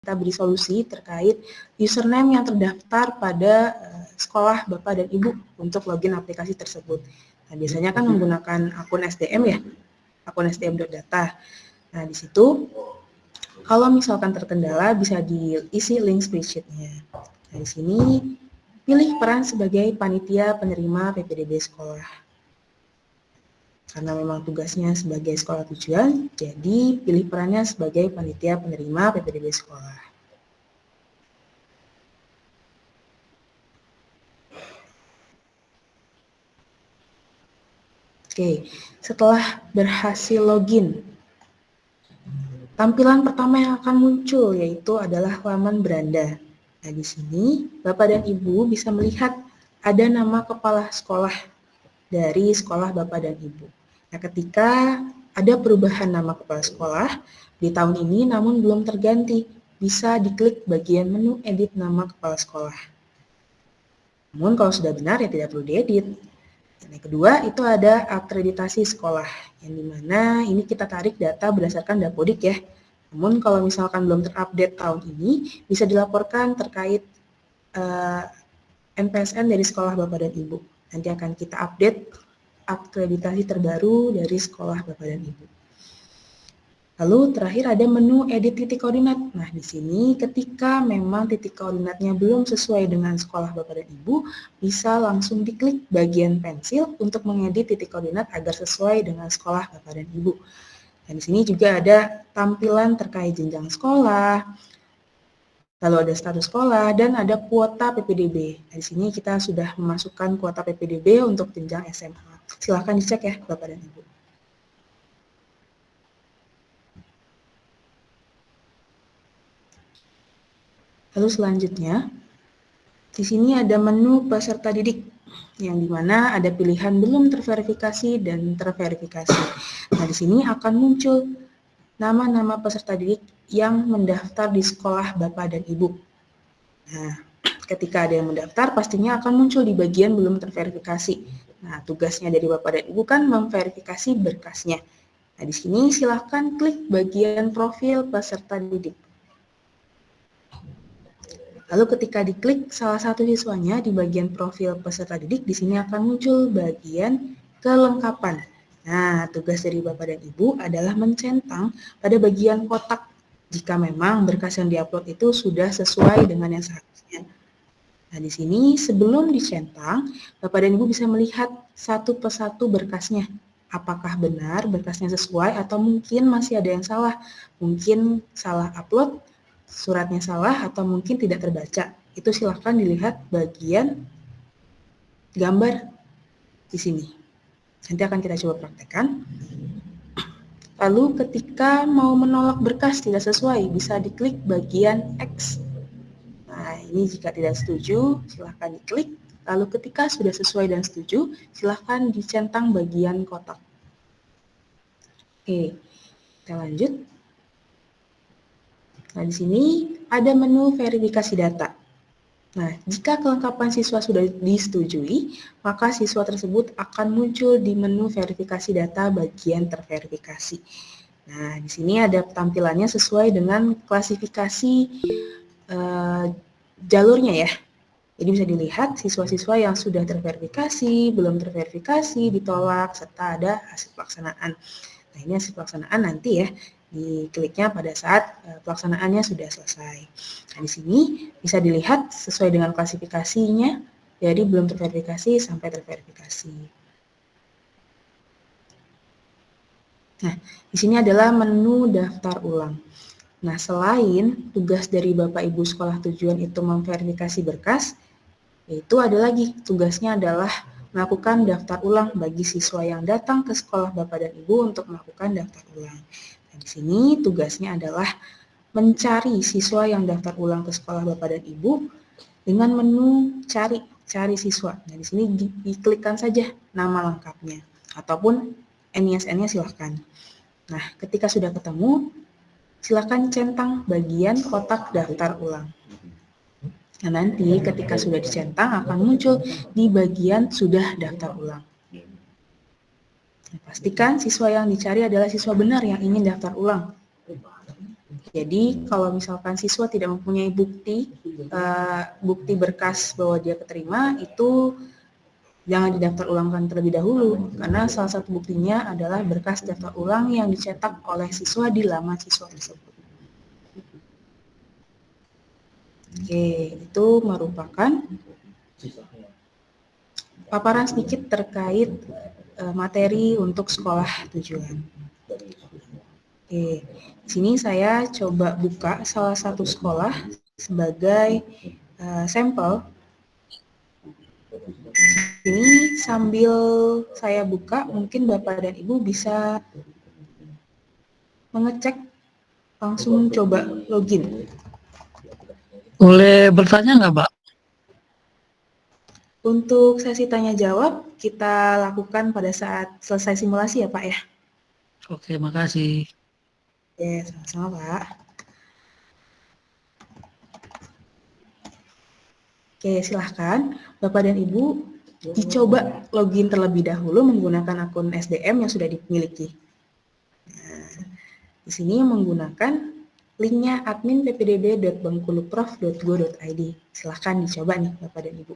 kita beri solusi terkait username yang terdaftar pada sekolah Bapak dan Ibu untuk login aplikasi tersebut. Nah, biasanya kan menggunakan akun SDM ya, akun sdm.data. Nah, di situ kalau misalkan terkendala bisa diisi link spreadsheet-nya. Nah, di sini pilih peran sebagai panitia penerima PPDB sekolah. Karena memang tugasnya sebagai sekolah tujuan, jadi pilih perannya sebagai panitia penerima PPDB sekolah. Oke, setelah berhasil login, tampilan pertama yang akan muncul yaitu adalah laman beranda. Nah, di sini Bapak dan Ibu bisa melihat ada nama kepala sekolah dari sekolah Bapak dan Ibu. Nah, ketika ada perubahan nama kepala sekolah di tahun ini namun belum terganti, bisa diklik bagian menu edit nama kepala sekolah. Namun kalau sudah benar ya tidak perlu diedit. Yang kedua itu ada akreditasi sekolah, yang dimana ini kita tarik data berdasarkan Dapodik ya. Namun kalau misalkan belum terupdate tahun ini, bisa dilaporkan terkait NPSN dari sekolah Bapak dan Ibu. Nanti akan kita update akreditasi terbaru dari sekolah Bapak dan Ibu. Lalu terakhir ada menu edit titik koordinat. Nah, di sini ketika memang titik koordinatnya belum sesuai dengan sekolah Bapak dan Ibu, bisa langsung diklik bagian pensil untuk mengedit titik koordinat agar sesuai dengan sekolah Bapak dan Ibu. Dan di sini juga ada tampilan terkait jenjang sekolah, lalu ada status sekolah, dan ada kuota PPDB. Nah, di sini kita sudah memasukkan kuota PPDB untuk jenjang SMA. Silahkan dicek ya Bapak dan Ibu. Lalu selanjutnya, di sini ada menu peserta didik, yang dimana ada pilihan belum terverifikasi dan terverifikasi. Nah, di sini akan muncul nama-nama peserta didik yang mendaftar di sekolah Bapak dan Ibu. Nah, ketika ada yang mendaftar, pastinya akan muncul di bagian belum terverifikasi. Nah, tugasnya dari Bapak dan Ibu kan memverifikasi berkasnya. Nah, di sini silakan klik bagian profil peserta didik. Lalu ketika diklik salah satu siswanya di bagian profil peserta didik, di sini akan muncul bagian kelengkapan. Nah, tugas dari Bapak dan Ibu adalah mencentang pada bagian kotak jika memang berkas yang diupload itu sudah sesuai dengan yang seharusnya. Nah, di sini sebelum dicentang, Bapak dan Ibu bisa melihat satu persatu berkasnya. Apakah benar berkasnya sesuai atau mungkin masih ada yang salah. Mungkin salah upload, suratnya salah, atau mungkin tidak terbaca. Itu silahkan dilihat bagian gambar di sini. Nanti akan kita coba praktekkan. Lalu ketika mau menolak berkas tidak sesuai, bisa diklik bagian X. Nah, ini jika tidak setuju, silahkan diklik. Lalu ketika sudah sesuai dan setuju, silahkan dicentang bagian kotak. Oke, kita lanjut. Nah, di sini ada menu verifikasi data. Nah, jika kelengkapan siswa sudah disetujui, maka siswa tersebut akan muncul di menu verifikasi data bagian terverifikasi. Nah, di sini ada tampilannya sesuai dengan klasifikasi jalurnya ya. Jadi bisa dilihat siswa-siswa yang sudah terverifikasi, belum terverifikasi, ditolak, serta ada hasil pelaksanaan. Nah, ini hasil pelaksanaan nanti ya, dikliknya pada saat pelaksanaannya sudah selesai. Nah, di sini bisa dilihat sesuai dengan klasifikasinya, jadi belum terverifikasi sampai terverifikasi. Nah, di sini adalah menu daftar ulang. Nah, selain tugas dari Bapak Ibu sekolah tujuan itu memverifikasi berkas, yaitu ada lagi tugasnya adalah melakukan daftar ulang bagi siswa yang datang ke sekolah Bapak dan Ibu untuk melakukan daftar ulang. Nah, di sini tugasnya adalah mencari siswa yang daftar ulang ke sekolah Bapak dan Ibu dengan menu cari siswa. Nah, di sini diklikkan saja nama lengkapnya ataupun NISN-nya silahkan. Nah, ketika sudah ketemu, silakan centang bagian kotak daftar ulang. Nah, nanti ketika sudah dicentang akan muncul di bagian sudah daftar ulang. Nah, pastikan siswa yang dicari adalah siswa benar yang ingin daftar ulang. Jadi kalau misalkan siswa tidak mempunyai bukti berkas bahwa dia keterima, itu jangan didaftar ulangkan terlebih dahulu, karena salah satu buktinya adalah berkas daftar ulang yang dicetak oleh siswa di laman siswa tersebut. Oke, itu merupakan paparan sedikit terkait materi untuk sekolah tujuan. Oke, di sini saya coba buka salah satu sekolah sebagai sampel. Ini sambil saya buka, mungkin Bapak dan Ibu bisa mengecek, langsung coba login. Boleh bertanya nggak, Mbak? Untuk sesi tanya jawab, kita lakukan pada saat selesai simulasi ya Pak ya. Oke, makasih. Oke, sama-sama Pak. Oke, silahkan Bapak dan Ibu dicoba login terlebih dahulu menggunakan akun SDM yang sudah dimiliki. Nah, di sini menggunakan linknya admin ppdb.bengkuluprof.go.id. Silahkan dicoba nih Bapak dan Ibu.